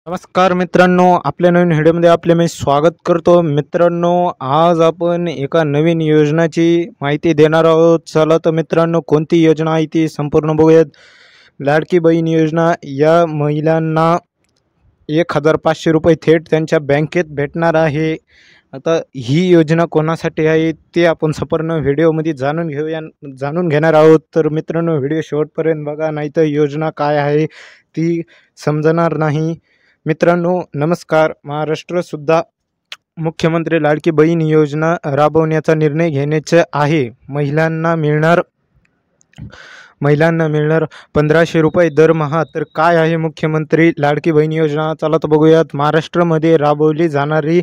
नमस्कार मित्रांनो, आपल्या नवीन व्हिडिओमध्ये आपले मी स्वागत करतो। मित्रांनो, आज आपण एका नवीन योजनाची माहिती देणार आहोत। चला तर मित्रांनो, कोणती योजना आहे ती संपूर्ण बघूयात। लाडकी बहीण योजना या महिलांना 1500 रुपये थेट त्यांच्या बँकेत भेटणार आहे। आता ही योजना कोणासाठी आहे ते आपण संपूर्ण व्हिडिओमध्ये जाणून घेणार आहोत। तर मित्रांनो, व्हिडिओ शेवटपर्यंत बघा, नाहीतर योजना काय आहे ती समजणार नाही। मित्रांनो नमस्कार, महाराष्ट्रसुद्धा मुख्यमंत्री लाडकी बहीण योजना राबवण्याचा निर्णय घेण्याचा आहे। महिलांना मिळणार 1500 रुपये दरमहा। तर काय आहे मुख्यमंत्री लाडकी बहीण योजना, चला तर बघूयात। महाराष्ट्रामध्ये राबवली जाणारी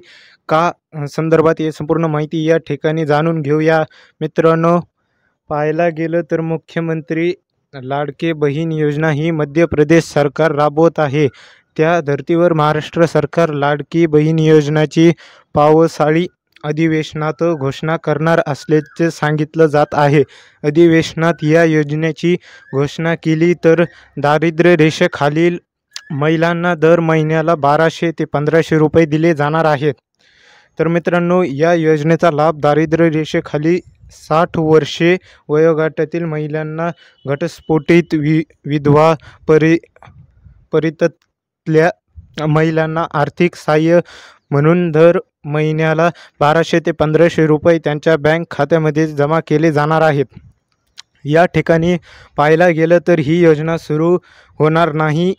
का संदर्भात ही संपूर्ण माहिती या ठिकाणी जाणून घेऊया। मित्रांनो, पाहायला गेलं तर मुख्यमंत्री लाडकी बहीण योजना ही मध्य प्रदेश सरकार राबवत आहे। त्या धर्तीवर महाराष्ट्र सरकार लाडकी बहीण योजनाची पावसाळी अधिवेशनात घोषणा करणार असल्याचे सांगितलं जात आहे। अधिवेशनात या योजनेची घोषणा केली तर दारिद्र्य रेषेखालील महिलांना दर महिन्याला 1200 ते 1500 रुपये दिले जाणार आहेत। तर मित्रांनो, या योजनेचा लाभ दारिद्र्य रेषेखाली 60 वर्षे वयोगटातील महिलांना, घटस्फोटित विधवा, परित्यक्त्या महिलांना आर्थिक सहाय्य म्हणून दर महिन्याला 1200 ते 1500 रुपये त्यांच्या बँक खात्यामध्ये जमा केले जाणार आहेत। या ठिकाणी पाहायला गेलं तर ही योजना सुरू होणार नाही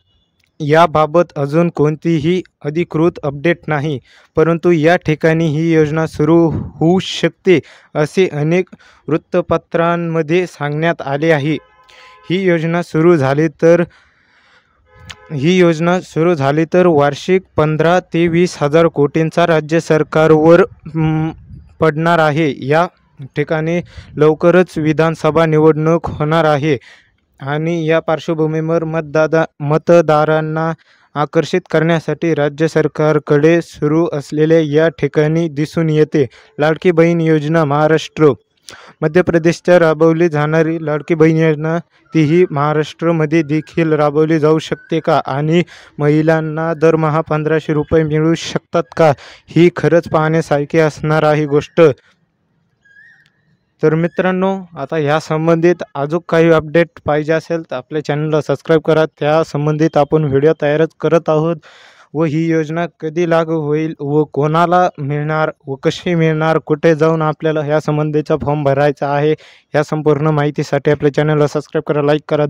याबाबत अजून कोणतीही अधिकृत अपडेट नाही, परंतु या ठिकाणी ही योजना सुरू होऊ शकते असे अनेक वृत्तपत्रांमध्ये सांगण्यात आले आहे। ही योजना सुरू झाली तर वार्षिक 15 ते 20 हजार कोटींचा राज्य सरकारवर पडणार आहे। या ठिकाणी लवकरच विधानसभा निवडणूक होणार आहे आणि या पार्श्वभूमीवर मतदारांना आकर्षित करण्यासाठी राज्य सरकारकडे सुरू असलेले या ठिकाणी दिसून येते। लाडकी बहीण योजना महाराष्ट्र मध्य प्रदेशच्या राबवली जाणारी लाडकी बहीण योजना तीही महाराष्ट्रामध्ये देखील राबवली जाऊ शकते का, आणि महिलांना दरमहा 1500 रुपये मिळू शकतात का, ही खरंच पाहण्यासारखी असणार आहे गोष्ट। तर मित्रांनो, आता या संबंधित अजून काही अपडेट पाहिजे असेल तर आपल्या चॅनलला सबस्क्राईब करा। त्या संबंधित आपण व्हिडिओ तयारच करत आहोत व ही योजना कधी लागू होईल व कोणाला मिळणार व कशी मिळणार, कुठे जाऊन आपल्याला या संबंधीचा फॉर्म भरायचा आहे, या संपूर्ण माहितीसाठी आपल्या चॅनलला सबस्क्राईब करा, लाईक करा।